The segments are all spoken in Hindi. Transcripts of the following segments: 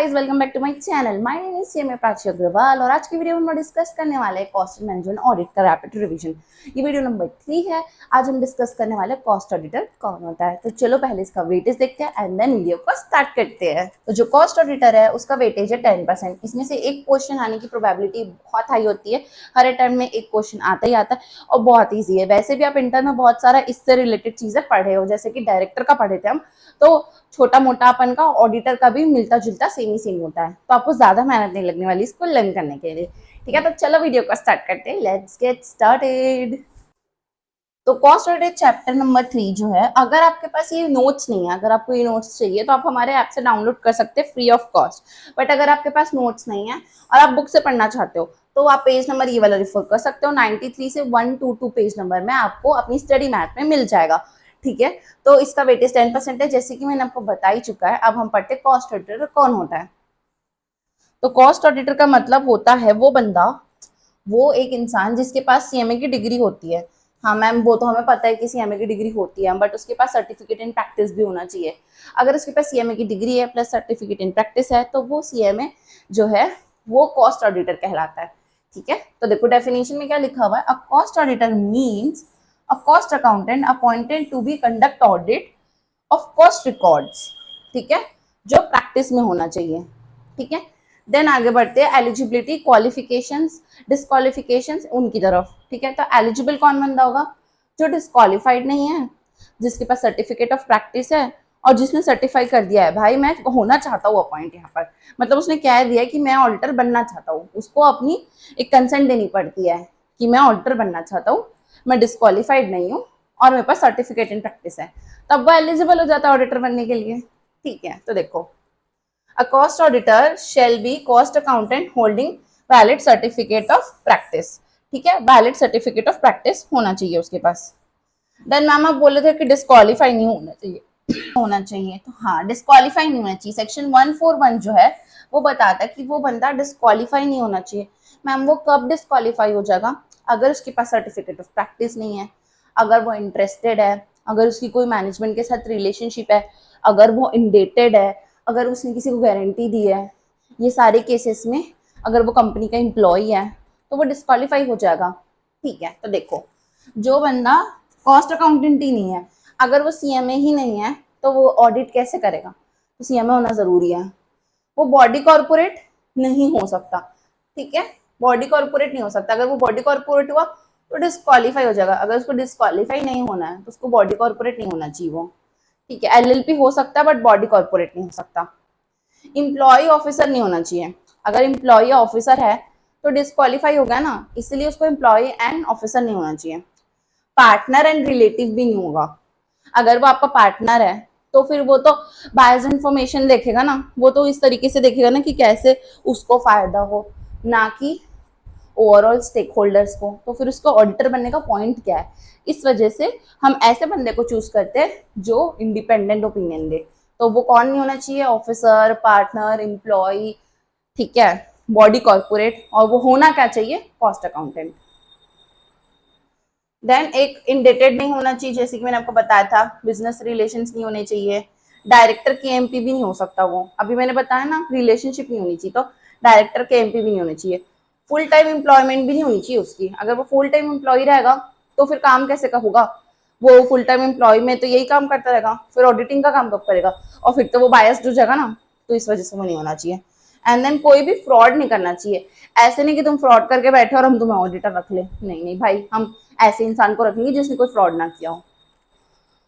Guys, welcome back to my channel. My name is CMA Prachi Agarwal और आज की वीडियो में हम डिस्कस करने वाले हैं कॉस्ट मैनेजमेंट ऑडिट का रैपिड रिवीजन। ये वीडियो नंबर 3 है। आज हम डिस्कस करने वाले कॉस्ट ऑडिटर कौन होता है। तो चलो पहले इसका वेटेज देखते हैं एंड देन वीडियो को स्टार्ट करते हैं। तो जो कॉस्ट ऑडिटर है उसका वेटेज है 10%। इसमें से एक क्वेश्चन आने की प्रोबेबिलिटी बहुत हाई होती है। हर टर्म में एक क्वेश्चन आता ही आता है और बहुत ईजी है। वैसे भी आप इंटर में बहुत सारा इससे रिलेटेड चीजें पढ़े हो, जैसे कि डायरेक्टर का पढ़े थे हम, तो छोटा मोटा अपन का ऑडिटर का भी मिलता जुलता सेम होता है। तो आपको ज्यादा मेहनत नहीं लगने वाली इसको लर्न करने के लिए। ठीक है, तो चलो वीडियो को स्टार्ट करते हैं। Let's get started. तो कॉस्ट ऑडिट चैप्टर नंबर 3 जो है, अगर आपके पास ये नोट्स नहीं है, अगर आपको ये नोट्स चाहिए तो आप हमारे ऐप से डाउनलोड कर सकते हैं फ्री ऑफ कॉस्ट। बट अगर आपके पास नोट्स नहीं है और आप बुक से पढ़ना चाहते हो तो आप पेज नंबर ये वाला रेफर कर सकते हो। 93 से 122 पेज नंबर में आपको अपनी स्टडी मैप में मिल जाएगा। ठीक है, तो इसका वेटेज 10% है, जैसे कि मैंने आपको बता ही चुका है। अब हम पढ़ते कॉस्ट ऑडिटर कौन होता है। तो कॉस्ट ऑडिटर का मतलब होता है वो बंदा, वो एक इंसान जिसके पास सीएमए की डिग्री होती है। हाँ मैम, वो तो हमें पता है कि सीएमए की डिग्री होती है, बट उसके पास सर्टिफिकेट इन प्रैक्टिस भी होना चाहिए। अगर उसके पास सीएमए की डिग्री है प्लस सर्टिफिकेट इन प्रैक्टिस है तो वो सीएमए जो है वो कॉस्ट ऑडिटर कहलाता है। ठीक है, तो देखो डेफिनेशन में क्या लिखा हुआ है। A cost auditor means a cost accountant appointed to be conduct audit of cost records. ठीक है, जो प्रैक्टिस में होना चाहिए। ठीक है, देन आगे बढ़ते हैं एलिजिबिलिटी, क्वालिफिकेशंस, डिस्क्वालिफिकेशंस उनकी तरफ। ठीक है, तो एलिजिबल कौन बंदा होगा? जो डिस्क्वालिफाइड नहीं है, जिसके पास सर्टिफिकेट ऑफ प्रैक्टिस है और जिसने सर्टिफाई कर दिया है भाई मैं होना चाहता हूँ अपॉइंट यहाँ पर, मतलब उसने कह दिया है कि मैं ऑडिटर बनना चाहता हूँ। उसको अपनी एक कंसेंट देनी पड़ती है कि मैं ऑडिटर बनना चाहता हूँ, मैं डिस्क्वालिफाइड नहीं हूँ और मेरे पास सर्टिफिकेट इन प्रैक्टिस है, तब वो एलिजिबल हो जाता है ऑडिटर बनने के लिए। ठीक है, तो देखो A cost auditor shall be cost accountant holding valid certificate of practice। ठीक है, वैलिड सर्टिफिकेट ऑफ प्रैक्टिस होना चाहिए उसके पास। देन मैम आप बोले थे कि डिस्क्वालीफाई नहीं होना चाहिए होना चाहिए, तो हाँ डिस्क्वालीफाई नहीं होना चाहिए। सेक्शन 141 जो है वो बताता है कि वो बंदा डिस्क्वालीफाई नहीं होना चाहिए। मैम वो कब डिस्क्वालीफाई हो जाएगा? अगर उसके पास सर्टिफिकेट ऑफ प्रैक्टिस नहीं है, अगर वो इंटरेस्टेड है, अगर उसकी कोई मैनेजमेंट के साथ रिलेशनशिप है, अगर वो इंडेटेड है, अगर उसने किसी को गारंटी दी है, ये सारे केसेस में अगर वो कंपनी का एम्प्लॉय है तो वो डिस्क्वालीफाई हो जाएगा। ठीक है, तो देखो जो बंदा कॉस्ट अकाउंटेंट ही नहीं है, अगर वो सीएमए ही नहीं है तो वो ऑडिट कैसे करेगा? तो सीएमए होना जरूरी है। वो बॉडी कॉर्पोरेट नहीं हो सकता। ठीक है, बॉडी कॉर्पोरेट नहीं हो सकता। अगर वो बॉडी कॉर्पोरेट हुआ तो डिस्क्वालीफाई हो जाएगा। अगर उसको डिस्क्वालीफाई नहीं होना है तो उसको बॉडी कॉर्पोरेट नहीं होना चाहिए वो। ठीक है, एलएलपी हो सकता है बट बॉडी कॉर्पोरेट नहीं हो सकता। इम्प्लॉय ऑफिसर नहीं होना चाहिए। अगर इम्प्लॉय ऑफिसर है तो डिस्क्वालीफाई हो गया ना, इसलिए उसको इम्प्लॉय एंड ऑफिसर नहीं होना चाहिए। पार्टनर एंड रिलेटिव भी नहीं होगा। अगर वो आपका पार्टनर है तो फिर वो तो बायस इंफॉर्मेशन देखेगा ना, वो तो इस तरीके से देखेगा ना कि कैसे उसको फायदा हो, ना कि ओवरऑल स्टेक होल्डर्स को। तो फिर उसको ऑडिटर बनने का पॉइंट क्या है? इस वजह से हम ऐसे बंदे को चूज करते हैं जो इंडिपेंडेंट ओपिनियन दे। तो वो कौन नहीं होना चाहिए? Officer, partner, employ. ठीक है, बॉडी कॉर्पोरेट, और वो होना क्या चाहिए? Cost accountant. देन एक इंडेटेड नहीं होना चाहिए, जैसे कि मैंने आपको बताया था। बिजनेस रिलेशंस नहीं होने चाहिए। डायरेक्टर के एमपी भी नहीं हो सकता वो, अभी मैंने बताया ना रिलेशनशिप नहीं होनी चाहिए, तो डायरेक्टर के एमपी भी नहीं होने चाहिए। फुल टाइम एम्प्लॉयमेंट भी नहीं होनी चाहिए उसकी। अगर वो फुल टाइम एम्प्लॉय रहेगा तो फिर काम कैसे का होगा? वो फुल टाइम एम्प्लॉय में तो यही काम करता रहेगा, फिर ऑडिटिंग का काम कब करेगा? और फिर तो वो बायस्ड हो जाएगा ना, तो इस वजह से वो नहीं होना चाहिए। एंड देन कोई भी फ्रॉड नहीं करना चाहिए। ऐसे नहीं कि तुम फ्रॉड करके बैठे और हम तुम्हें ऑडिटर रख ले, नहीं नहीं भाई, हम ऐसे इंसान को रखेंगे जिसने कोई फ्रॉड ना किया हो।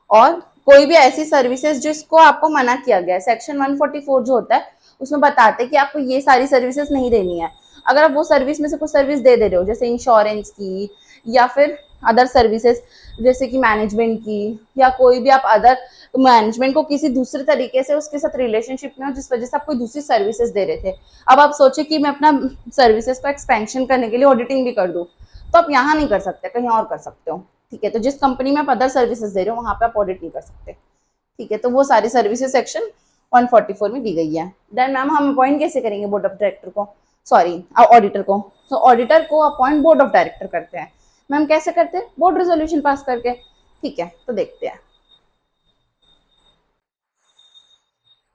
और कोई भी ऐसी सर्विसेज जिसको आपको मना किया गया है, सेक्शन 144 जो होता है उसमें बताते हैं कि आपको ये सारी सर्विसेज नहीं देनी है। अगर आप वो सर्विस में से कुछ सर्विस दे रहे हो, जैसे इंश्योरेंस की या फिर अदर सर्विसेज जैसे कि मैनेजमेंट की, या कोई भी आप अदर मैनेजमेंट को किसी दूसरे तरीके से उसके साथ रिलेशनशिप में हो जिस वजह से आप कोई दूसरी सर्विसेज दे रहे थे। अब आप सोचे कि मैं अपना सर्विसेज को एक्सपेंशन करने के लिए ऑडिटिंग भी कर दूं, तो आप यहाँ नहीं कर सकते, कहीं और कर सकते हो। ठीक है, तो जिस कंपनी में आप अदर सर्विसेज दे रहे हो वहां पे आप ऑडिट नहीं कर सकते। ठीक है, तो वो सारी सर्विसेज सेक्शन 144 में दी गई है। देन मैम हम अपॉइंट कैसे करेंगे बोर्ड ऑफ डायरेक्टर को, सॉरी ऑडिटर को? तो ऑडिटर को अपॉइंट बोर्ड ऑफ डायरेक्टर करते हैं। मैम कैसे करते हैं? बोर्ड रेजोल्यूशन पास करके। ठीक है, तो देखते हैं।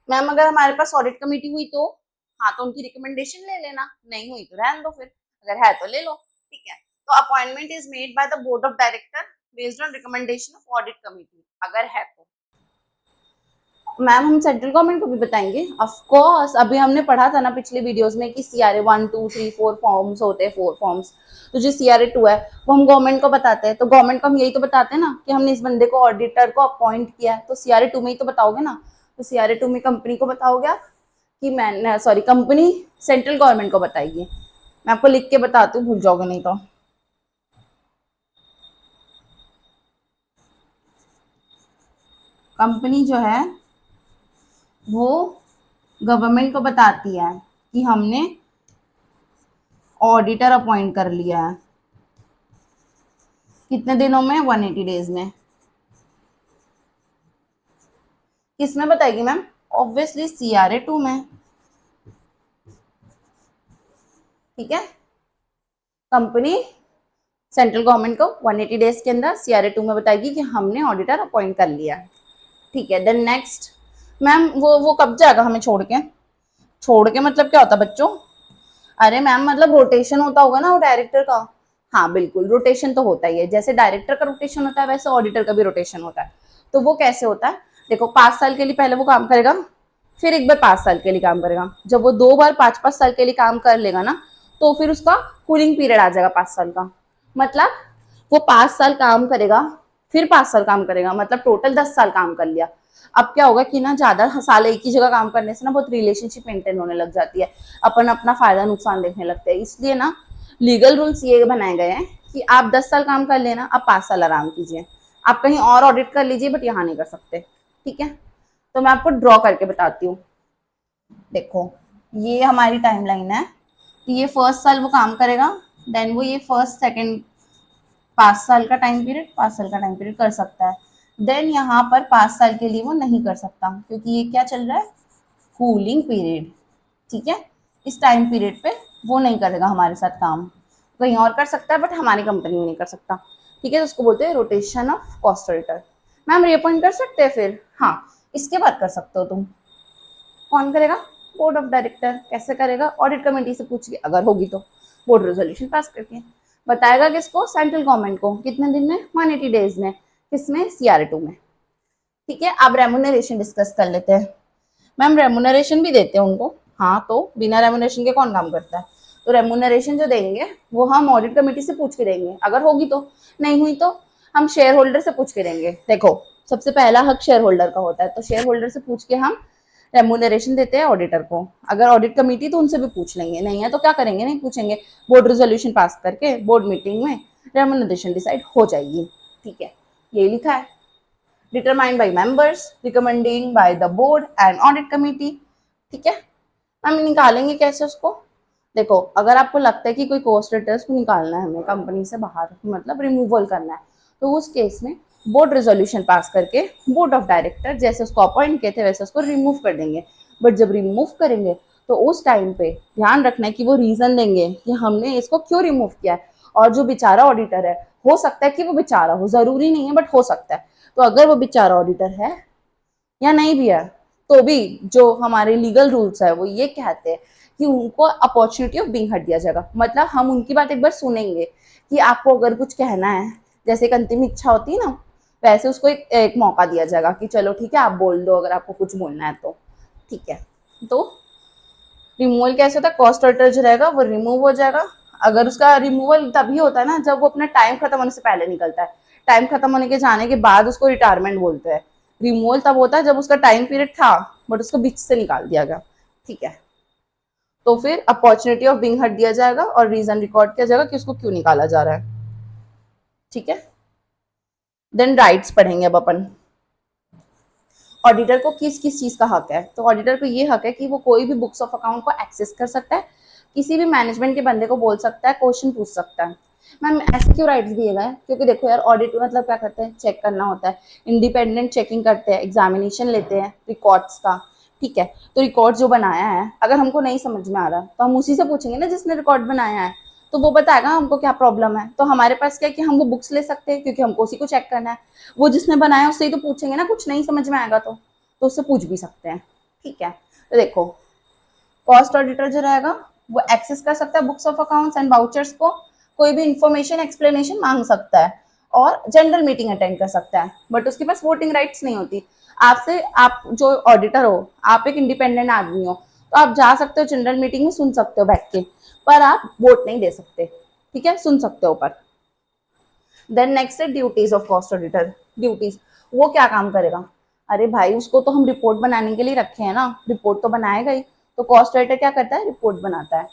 मैम अगर हमारे पास ऑडिट कमेटी हुई तो हाँ तो उनकी रिकमेंडेशन ले लेना, नहीं हुई तो रहने दो, फिर अगर है तो ले लो, ठीक है। तो appointment is made by the board of director based on recommendation of audit committee, अगर है तो। मैम हम सेंट्रल गवर्नमेंट को भी बताएंगे, ऑफ कोर्स। अभी हमने पढ़ा था ना पिछले वीडियोस में कि CRA 1 2 3 4 फॉर्म्स होते हैं, 4 फॉर्म्स। तो जो CRA 2 है वो हम गवर्नमेंट को बताते हैं, तो गवर्नमेंट को हम यही तो बताते हैं ना कि हमने इस बंदे को ऑडिटर को अपॉइंट किया है, तो CRA 2 में ही तो बताओगे ना। तो CRA 2 में कंपनी को बताओगे कि मैं, सॉरी, कंपनी सेंट्रल गवर्नमेंट को बताएगी। मैं आपको लिख के बताती हूँ, भूल जाओगे नहीं तो। कंपनी जो है वो गवर्नमेंट को बताती है कि हमने ऑडिटर अपॉइंट कर लिया है, कितने दिनों में, 180 डेज में। किस में बताएगी मैम? ऑब्वियसली CRA 2 में, ठीक है। कंपनी सेंट्रल गवर्नमेंट को 180 डेज के अंदर CRA 2 में बताएगी कि हमने ऑडिटर अपॉइंट कर लिया है, ठीक है। देन नेक्स्ट मैम, वो कब जाएगा हमें छोड़ के? छोड़ के मतलब क्या होता है बच्चों? अरे मैम मतलब रोटेशन होता होगा ना वो डायरेक्टर का। हाँ बिल्कुल, रोटेशन तो होता ही है, जैसे डायरेक्टर का रोटेशन होता है वैसे ऑडिटर का भी रोटेशन होता है। तो वो कैसे होता है? देखो, 5 साल के लिए पहले वो काम करेगा, फिर एक बार 5 साल के लिए काम करेगा। जब वो 2 बार 5-5 साल के लिए काम कर लेगा ना, तो फिर उसका कूलिंग पीरियड आ जाएगा 5 साल का। मतलब वो 5 साल काम करेगा, फिर 5 साल काम करेगा, मतलब टोटल 10 साल काम कर लिया। अब क्या होगा कि ना ज्यादा साल एक ही जगह काम करने से ना बहुत रिलेशनशिप मेंटेन होने लग जाती है, अपन अपना फायदा नुकसान देखने लगते हैं। इसलिए ना लीगल रूल्स ये बनाए गए हैं कि आप 10 साल काम कर लेना, आप 5 साल आराम कीजिए, आप कहीं और ऑडिट कर लीजिए, बट यहाँ नहीं कर सकते, ठीक है। तो मैं आपको ड्रॉ करके बताती हूँ। देखो, ये हमारी टाइमलाइन है कि ये फर्स्ट साल वो काम करेगा, देन वो ये फर्स्ट सेकंड 5 साल का टाइम पीरियड, 5 साल का टाइम पीरियड कर सकता है। देन यहाँ पर 5 साल के लिए वो नहीं कर सकता, क्योंकि ये क्या चल रहा है, कूलिंग पीरियड, ठीक है। इस टाइम पीरियड पे वो नहीं करेगा हमारे साथ काम, कहीं और कर सकता है बट हमारी कंपनी में नहीं कर सकता, ठीक है। तो उसको बोलते हैं rotation of cost auditor. Ma'am reappoint कर सकते हैं फिर? हाँ, इसके बाद कर सकते हो तुम। कौन करेगा? Board of director. कैसे करेगा? ऑडिट कमेटी से पूछ के, अगर होगी तो बोर्ड रेजोल्यूशन पास करके। बताएगा किसको? सेंट्रल गवर्नमेंट को। कितने दिन में? 180 डेज में। किसमें? CRA 2 में, ठीक है। अब रेमुनरेशन डिस्कस कर लेते हैं। मैम रेमुनरेशन भी देते हैं उनको, हाँ, तो बिना रेमुनरेशन के कौन काम करता है? तो रेमुनरेशन जो देंगे वो हम ऑडिट कमेटी से पूछ के देंगे, अगर होगी तो। नहीं हुई तो हम शेयर होल्डर से पूछ के देंगे। देखो, सबसे पहला हक शेयर होल्डर का होता है, तो शेयर होल्डर से पूछ के हम रेमुनरेशन देते हैं ऑडिटर को। अगर ऑडिट कमेटी तो उनसे भी पूछ लेंगे, नहीं है तो क्या करेंगे? नहीं पूछेंगे, बोर्ड रेजोल्यूशन पास करके बोर्ड मीटिंग में रेमुनरेशन डिसाइड हो जाएगी, ठीक है। ये लिखा है, determined by members, recommending by the board and audit committee, ठीक है। हम निकालेंगे कैसे उसको? देखो, अगर आपको लगता है कि कोई कॉस्ट ऑडिटर्स को निकालना है हमें कंपनी से बाहर, मतलब रिमूवल करना है, तो उस केस में बोर्ड रेजोल्यूशन पास करके बोर्ड ऑफ डायरेक्टर जैसे उसको अपॉइंट किए थे वैसे उसको रिमूव कर देंगे। बट जब रिमूव करेंगे तो उस टाइम पे ध्यान रखना है कि वो रीजन देंगे कि हमने इसको क्यों रिमूव किया है। और जो बेचारा ऑडिटर है, हो सकता है कि वो बेचारा हो, जरूरी नहीं है बट हो सकता है, तो अगर वो बेचारा ऑडिटर है या नहीं भी है, तो भी जो हमारे लीगल रूल्स है वो ये कहते हैं कि उनको अपॉर्चुनिटी ऑफ बीइंग हर्ड दिया जाएगा। मतलब हम उनकी बात एक बार सुनेंगे कि आपको अगर कुछ कहना है, जैसे एक अंतिम इच्छा होती है ना, वैसे उसको एक मौका दिया जाएगा कि चलो ठीक है, आप बोल दो अगर आपको कुछ बोलना है तो, ठीक है। तो रिमूवल कैसे होता है? कॉस्ट ऑडिटर जो रहेगा वो रिमूव हो जाएगा। अगर उसका रिमूवल तभी होता है ना जब वो अपना टाइम खत्म होने से पहले निकलता है, टाइम खत्म होने के जाने के बाद उसको रिटायरमेंट बोलते हैं। रिमूवल तब होता है जब उसका टाइम पीरियड था बट उसको बीच से निकाल दिया गया, ठीक है। तो फिर अपॉर्चुनिटी ऑफ बीइंग हर्ड दिया जाएगा और रीजन रिकॉर्ड किया जाएगा कि उसको क्यों निकाला जा रहा है, ठीक है। देन राइट्स पढ़ेंगे अब अपन। ऑडिटर को किस किस चीज का हक है? तो ऑडिटर को ये हक है कि वो कोई भी बुक्स ऑफ अकाउंट को एक्सेस कर सकता है, किसी भी मैनेजमेंट के बंदे को बोल सकता है, क्वेश्चन पूछ सकता है। मैम ऐसे क्यों राइट्स दिए गए? क्योंकि देखो यार, ऑडिट मतलब क्या करते हैं? चेक करना होता है, इंडिपेंडेंट चेकिंग करते हैं, एग्जामिनेशन लेते हैं रिकॉर्ड्स का, ठीक है। तो रिकॉर्ड जो बनाया है अगर हमको नहीं समझ में आ रहा तो हम उसी से पूछेंगे ना जिसने रिकॉर्ड बनाया है, तो वो बताएगा हमको क्या प्रॉब्लम है। तो हमारे पास क्या है कि हम वो बुक्स ले सकते हैं क्योंकि हमको उसी को चेक करना है। वो जिसने बनाया उससे ही तो पूछेंगे ना, कुछ नहीं समझ में आएगा तो उससे पूछ भी सकते हैं, ठीक है। तो देखो, कॉस्ट ऑडिटर जो रहेगा वो एक्सेस कर सकता है books of accounts and vouchers को, कोई भी इंफॉर्मेशन एक्सप्लेनेशन मांग सकता है और जनरल मीटिंग अटेंड कर सकता है, बट उसके पास वोटिंग राइट्स नहीं होती। आपसे, आप जो ऑडिटर हो, आप एक इंडिपेंडेंट आदमी हो, तो आप जा सकते हो जनरल मीटिंग में, सुन सकते हो बैठ के, पर आप वोट नहीं दे सकते, ठीक है, सुन सकते हो पर। देन नेक्स्ट है duties of cost auditor. Duties, वो क्या काम करेगा? अरे भाई, उसको तो हम रिपोर्ट बनाने के लिए रखे हैं ना, रिपोर्ट तो बनाएगा ही। तो कॉस्ट ऑडिटर क्या करता है? रिपोर्ट बनाता है।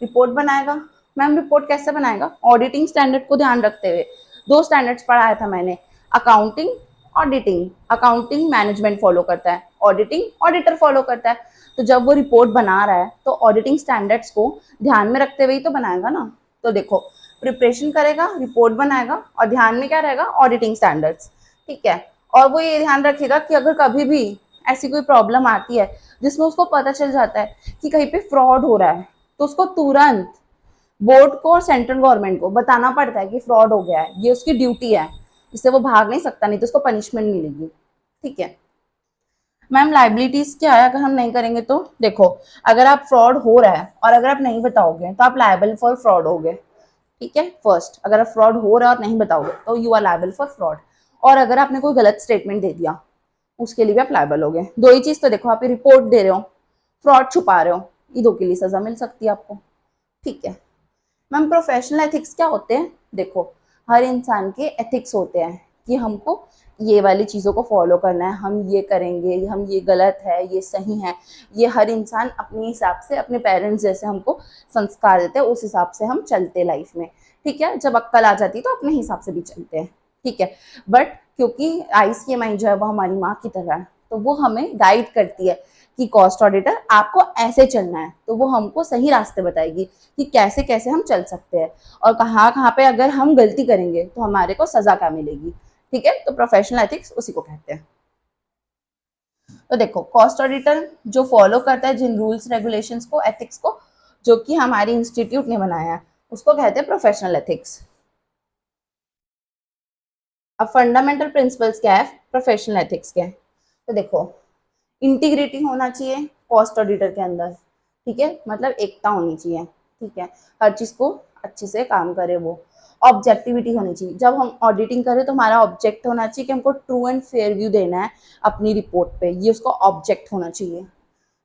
रिपोर्ट बनाएगा। मैम रिपोर्ट कैसे बनाएगा? ऑडिटिंग स्टैंडर्ड को ध्यान रखते हुए। दो स्टैंडर्ड्स पढ़ाया था मैंने, accounting, auditing. Accounting management follow करता है, ऑडिटिंग ऑडिटर फॉलो करता है। तो जब वो रिपोर्ट बना रहा है तो ऑडिटिंग स्टैंडर्ड्स को ध्यान में रखते हुए ही तो बनाएगा ना। तो देखो, प्रिपरेशन करेगा, रिपोर्ट बनाएगा, और ध्यान में क्या रहेगा? ऑडिटिंग स्टैंडर्ड्स, ठीक है। और वो ये ध्यान रखेगा कि अगर कभी भी ऐसी कोई प्रॉब्लम आती है जिसमें उसको पता चल जाता है कि कहीं पे फ्रॉड हो रहा है, तो उसको तुरंत बोर्ड को और सेंट्रल गवर्नमेंट को बताना पड़ता है कि फ्रॉड हो गया है। ये उसकी ड्यूटी है, इससे वो भाग नहीं सकता, नहीं तो उसको पनिशमेंट मिलेगी, ठीक है। मैम लाइबिलिटीज क्या है अगर हम नहीं करेंगे तो? देखो, अगर आप फ्रॉड हो रहा है और अगर आप नहीं बताओगे तो आप लायबल फॉर फ्रॉड होगे, ठीक है। फर्स्ट, अगर आप फ्रॉड हो रहा है और नहीं बताओगे तो you are liable for fraud. और अगर आपने कोई गलत स्टेटमेंट दे दिया उसके लिए भी आप लायबल हो गए। दो ही चीज तो देखो, आप रिपोर्ट दे रहे हो, फ्रॉड छुपा रहे हो, ये दो के लिए सजा मिल सकती है आपको, ठीक है। मैम प्रोफेशनल एथिक्स क्या होते हैं? देखो, हर इंसान के एथिक्स होते हैं कि हमको ये वाली चीज़ों को फॉलो करना है, हम ये करेंगे, हम ये गलत है, ये सही है। ये हर इंसान अपने हिसाब से, अपने पेरेंट्स जैसे हमको संस्कार देते हैं, उस हिसाब से हम चलते लाइफ में, ठीक है। जब अक्ल आ जाती है तो अपने हिसाब से भी चलते हैं, ठीक है। बट क्योंकि ICMI जो है वो हमारी माँ की तरह है, तो वो हमें गाइड करती है कि कॉस्ट ऑडिटर आपको ऐसे चलना है, तो वो हमको सही रास्ते बताएगी कि कैसे कैसे हम चल सकते हैं और कहाँ कहाँ पे अगर हम गलती करेंगे तो हमारे को सजा क्या मिलेगी, ठीक है। तो प्रोफेशनल एथिक्स उसी को कहते हैं। तो देखो, कॉस्ट ऑडिटर जो फॉलो करता है जिन रूल्स रेगुलेशंस को, एथिक्स को, जो कि हमारी इंस्टीट्यूट ने बनाया है, उसको कहते हैं प्रोफेशनल एथिक्स। अब फंडामेंटल प्रिंसिपल्स क्या है प्रोफेशनल एथिक्स के? तो देखो, इंटीग्रिटी होना चाहिए कॉस्ट ऑडिटर के अंदर, ठीक है, मतलब एकता होनी चाहिए, ठीक है। हर चीज को अच्छे से काम करे वो। ऑब्जेक्टिविटी होनी चाहिए, जब हम ऑडिटिंग करें तो हमारा ऑब्जेक्ट होना चाहिए कि हमको ट्रू एंड फेयर व्यू देना है अपनी रिपोर्ट पे, ये उसका ऑब्जेक्ट होना चाहिए।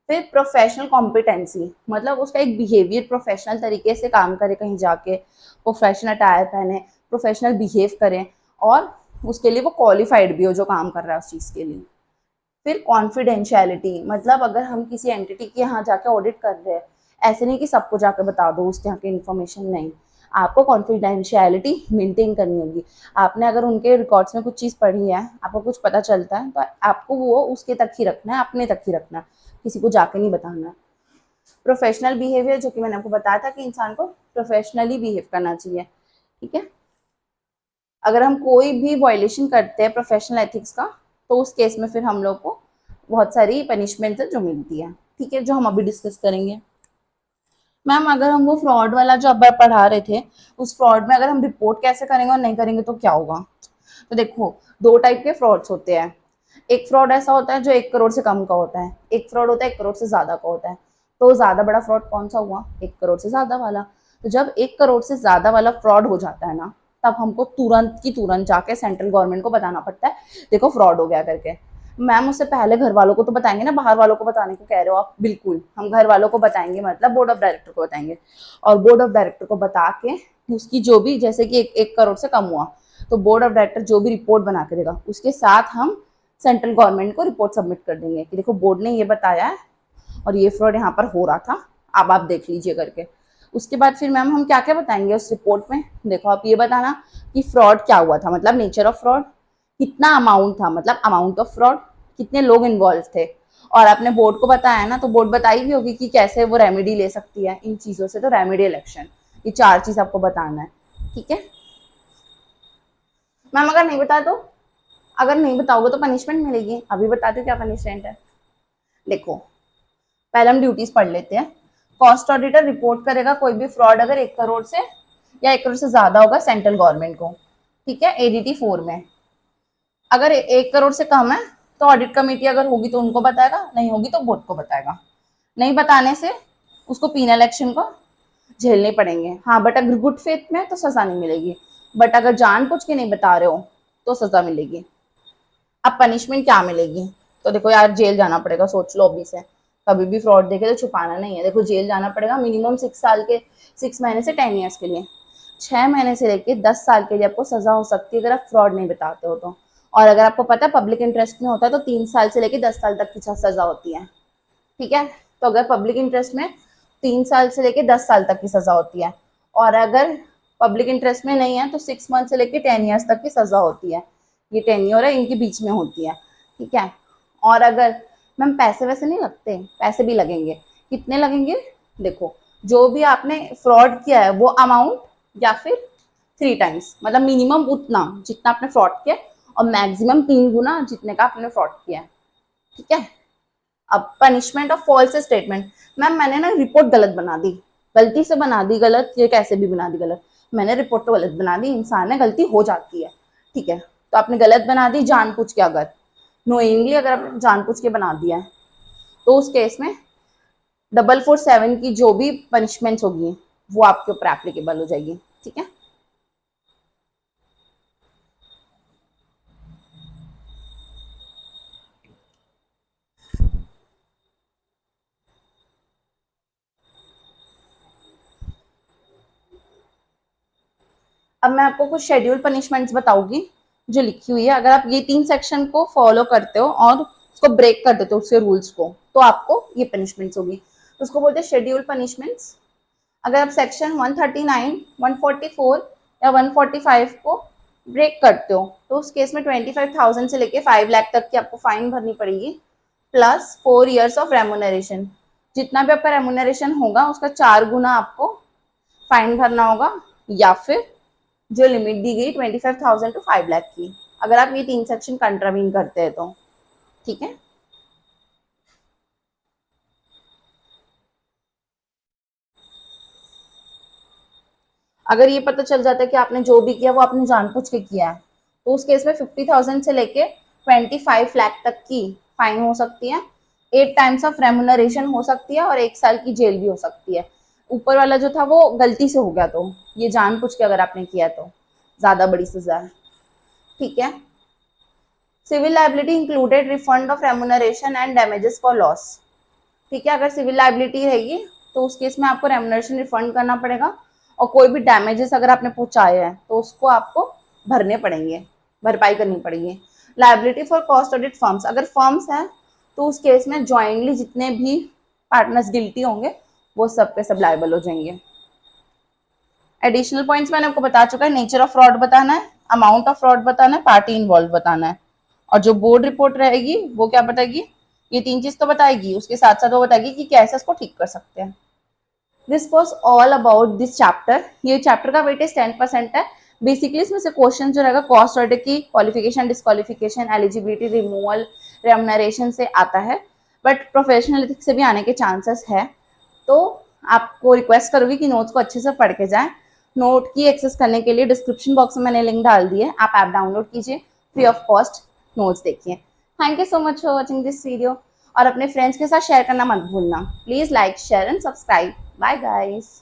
फिर प्रोफेशनल कॉम्पिटेंसी, मतलब उसका एक बिहेवियर प्रोफेशनल तरीके से काम करे, कहीं जाके प्रोफेशनल अटायर पहने, प्रोफेशनल बिहेव करें, और उसके लिए वो क्वालिफाइड भी हो जो काम कर रहा है उस चीज़ के लिए। फिर कॉन्फिडेंशियलिटी, मतलब अगर हम किसी एंटिटी के यहाँ जाके ऑडिट कर रहे हैं, ऐसे नहीं कि सबको जाके बता दो उसके यहाँ की इन्फॉर्मेशन, नहीं, आपको कॉन्फिडेंशियलिटी मेंटेन करनी होगी। आपने अगर उनके रिकॉर्ड्स में कुछ चीज़ पढ़ी है, आपको कुछ पता चलता है, तो आपको वो उसके तक ही रखना है, अपने तक ही रखना है, किसी को जाके नहीं बताना है। प्रोफेशनल बिहेवियर, जो कि मैंने आपको बताया था कि इंसान को प्रोफेशनली बिहेव करना चाहिए, ठीक है। अगर हम कोई भी वायलेशन करते हैं प्रोफेशनल एथिक्स का, तो उस केस में फिर हम लोग को बहुत सारी पनिशमेंट जो मिलती है, ठीक है, जो हम अभी डिस्कस करेंगे। मैम अगर हम वो फ्रॉड वाला जो अब पढ़ा रहे थे, उस फ्रॉड में अगर हम रिपोर्ट कैसे करेंगे और नहीं करेंगे तो क्या होगा? तो देखो, दो टाइप के फ्रॉड्स होते हैं। एक फ्रॉड ऐसा होता है जो 1 करोड़ से कम का होता है, एक फ्रॉड होता है 1 करोड़ से ज्यादा का होता है। तो ज्यादा बड़ा फ्रॉड कौन सा हुआ? 1 करोड़ से ज्यादा वाला। तो जब 1 करोड़ से ज्यादा वाला फ्रॉड हो जाता है ना, तब हमको तुरंत की तुरंत जाके सेंट्रल गवर्नमेंट को बताना पड़ता है, देखो फ्रॉड हो गया करके। मैम उससे पहले घर वालों को तो बताएंगे ना, बाहर वालों को बताने को कह रहे हो आप? बिल्कुल, हम घर वालों को बताएंगे, मतलब बोर्ड ऑफ डायरेक्टर को बताएंगे, और बोर्ड ऑफ डायरेक्टर को बता के उसकी जो भी, जैसे कि 1 करोड़ से कम हुआ, तो बोर्ड ऑफ डायरेक्टर जो भी रिपोर्ट बना के देगा उसके साथ हम सेंट्रल गवर्नमेंट को रिपोर्ट सबमिट कर देंगे कि देखो बोर्ड ने ये बताया है और ये फ्रॉड यहाँ पर हो रहा था, अब आप देख लीजिए करके। उसके बाद फिर मैम हम क्या क्या बताएंगे उस रिपोर्ट में? देखो, आप ये बताना कि फ्रॉड क्या हुआ था, मतलब नेचर ऑफ फ्रॉड, कितना अमाउंट था, मतलब अमाउंट ऑफ फ्रॉड, कितने लोग इन्वॉल्व थे, और आपने बोर्ड को बताया ना, तो बोर्ड बताई भी होगी कि कैसे वो रेमेडी ले सकती है इन चीज़ों से, तो रेमेडियल एक्शन, ये 4 चीज़ आपको बताना है, ठीक है। मैम अगर नहीं बता दो, अगर नहीं बताओगे तो पनिशमेंट मिलेगी, अभी बता दो क्या पनिशमेंट है। देखो, पहले हम ड्यूटीज पढ़ लेते हैं। कॉस्ट ऑडिटर रिपोर्ट करेगा कोई भी फ्रॉड अगर 1 करोड़ से या 1 करोड़ से ज्यादा होगा सेंट्रल गवर्नमेंट को, ठीक है, ADT 4 में। अगर 1 करोड़ से कम है तो ऑडिट कमेटी अगर होगी तो उनको बताएगा, नहीं होगी तो बोर्ड को बताएगा। नहीं बताने से उसको पीनल एक्शन को झेलने पड़ेंगे। हाँ, बट अगर गुड फेथ में तो सजा नहीं मिलेगी, बट अगर जानबूझ के नहीं बता रहे हो तो सजा मिलेगी। अब पनिशमेंट क्या मिलेगी? तो देखो यार, जेल जाना पड़ेगा, सोच लो अभी से। कभी भी फ्रॉड देखे तो छुपाना नहीं है, देखो जेल जाना पड़ेगा मिनिमम 6 साल के, 6 महीने से 10 ईयर्स के लिए। 6 महीने से लेके 10 साल के लिए आपको सजा हो सकती है अगर आप फ्रॉड नहीं बताते हो तो। और अगर आपको पता है पब्लिक इंटरेस्ट में होता है तो 3 साल से लेके 10 साल तक की सजा होती है। ठीक है, तो अगर पब्लिक इंटरेस्ट में 3 साल से लेके 10 साल तक की सजा होती है, और अगर पब्लिक इंटरेस्ट में नहीं है तो 6 मंथ से लेके 10 ईयर्स तक की सजा होती है। ये टेन्योर है, इनके बीच में होती है। ठीक है, और अगर मैम पैसे वैसे नहीं लगते, पैसे भी लगेंगे। कितने लगेंगे? देखो, जो भी आपने फ्रॉड किया है वो अमाउंट, या फिर 3 टाइम्स, मतलब मिनिमम उतना जितना आपने फ्रॉड किया, और मैक्सिमम 3 गुना जितने का आपने फ्रॉड किया है। ठीक है, अब punishment of false statement. Ma'am मैंने ना रिपोर्ट गलत बना दी, गलती से बना दी गलत, ये कैसे भी बना दी गलत, मैंने रिपोर्ट तो गलत बना दी, इंसान है, गलती हो जाती है। ठीक है, तो आपने गलत बना दी जानबूझ के, अगर नोइंगली अगर आपने जानबूझ के बना दिया है तो उस केस में 447 की जो भी पनिशमेंट्स होगी वो आपके ऊपर एप्लीकेबल हो जाएगी। ठीक है, अब मैं आपको कुछ शेड्यूल पनिशमेंट्स बताऊंगी जो लिखी हुई है। अगर आप ये 3 सेक्शन को फॉलो करते हो और उसको ब्रेक कर देते हो, उसके रूल्स को, तो आपको ये पनिशमेंट्स होगी। तो उसको बोलते हैं शेड्यूल पनिशमेंट्स। अगर आप सेक्शन 139, 144 या 145 को ब्रेक करते हो तो उस केस में 25,000 से लेके 5 लाख तक की आपको फाइन भरनी पड़ेगी, प्लस 4 ईयर्स ऑफ रेमुनरेशन। जितना भी आपका रेमुनरेशन होगा उसका 4 गुना आपको फाइन भरना होगा, या फिर जो लिमिट दी गई 25,000 टू 5 लाख की, अगर आप ये 3 सेक्शन कंट्रावीन करते हैं तो। ठीक है, अगर ये पता चल जाता है कि आपने जो भी किया वो आपने जानबूझ के किया है तो उस केस में 50,000 से लेके 25 लाख तक की फाइन हो सकती है, 8 टाइम्स ऑफ रेमुनरेशन हो सकती है, और 1 साल की जेल भी हो सकती है। ऊपर वाला जो था वो गलती से हो गया, तो ये जानबूझ के अगर आपने किया तो ज्यादा बड़ी सजा है। ठीक है, civil liability included refund of remuneration and damages for loss. ठीक है, अगर सिविल लाइबिलिटी रहेगी तो उस केस में आपको रेमुनरेशन रिफंड करना पड़ेगा, और कोई भी डैमेजेस अगर आपने पहुंचाए हैं तो उसको आपको भरने पड़ेंगे, भरपाई करनी पड़ेगी। Liability for cost audit firms, अगर फर्म्स हैं तो उस केस में ज्वाइंटली जितने भी पार्टनर्स गिल्टी होंगे वो सब पे सब लाइबल हो जाएंगे। एडिशनल पॉइंट्स मैंने आपको बता चुका है, नेचर ऑफ फ्रॉड बताना है, अमाउंट ऑफ फ्रॉड बताना है, पार्टी इन्वॉल्व बताना है, और जो बोर्ड रिपोर्ट रहेगी वो क्या बताएगी? ये 3 चीज तो बताएगी, उसके साथ साथ वो बताएगी कि कैसे इसको ठीक कर सकते हैं। This was all about this chapter. ये चैप्टर का वेटेज 10% है। बेसिकली इसमें से क्वेश्चन जो रहेगा कॉस्ट ऑडिट की qualification, disqualification, eligibility, removal, remuneration से आता है, बट प्रोफेशनल एथिक्स से भी आने के चांसेस है। तो आपको रिक्वेस्ट करूंगी कि नोट्स को अच्छे से पढ़ के जाएं। नोट की एक्सेस करने के लिए डिस्क्रिप्शन बॉक्स में मैंने लिंक डाल दी है, आप ऐप डाउनलोड कीजिए, फ्री ऑफ कॉस्ट नोट्स देखिए। Thank you so much for watching this video, और अपने फ्रेंड्स के साथ शेयर करना मत भूलना। Please like, share and subscribe. Bye guys.